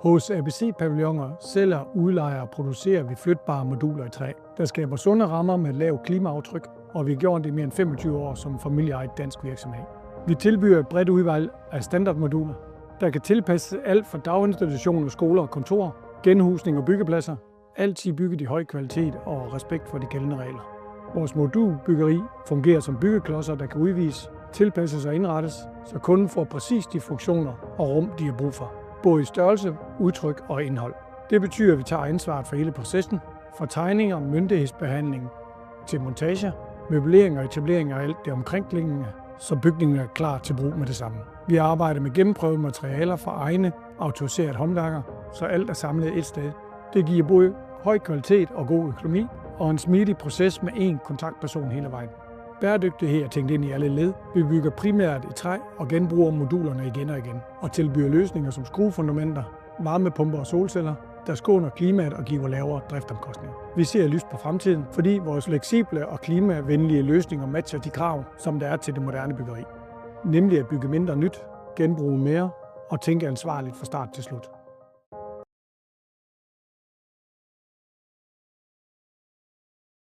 Hos ABC-pavilloner sælger, udlejer og producerer vi flytbare moduler i træ, der skaber sunde rammer med et lavt klimaaftryk, og vi har gjort det i mere end 25 år som familieejet dansk virksomhed. Vi tilbyder et bredt udvalg af standardmoduler, der kan tilpasses alt fra daginstitutioner, skoler og kontorer, genhusning og byggepladser, altid bygget i høj kvalitet og respekt for de gældende regler. Vores modulbyggeri fungerer som byggeklodser, der kan udvise, tilpasses og indrettes, så kunden får præcis de funktioner og rum, de har brug for. Både i størrelse, udtryk og indhold. Det betyder, at vi tager ansvaret for hele processen, fra tegninger, myndighedsbehandling til montager, møblering og etablering af alt det omkringliggende, så bygningen er klar til brug med det samme. Vi arbejder med gennemprøvede materialer fra egne autoriserede håndværkere, så alt er samlet et sted. Det giver både høj kvalitet og god økonomi, og en smidig proces med én kontaktperson hele vejen. Bæredygtighed er tænkt ind i alle led. Vi bygger primært i træ og genbruger modulerne igen og igen, og tilbyder løsninger som skruefundamenter, varmepumper og solceller, der skåner klimaet og giver lavere driftsomkostninger. Vi ser lyst på fremtiden, fordi vores fleksible og klimavenlige løsninger matcher de krav, som der er til det moderne byggeri. Nemlig at bygge mindre nyt, genbruge mere og tænke ansvarligt fra start til slut.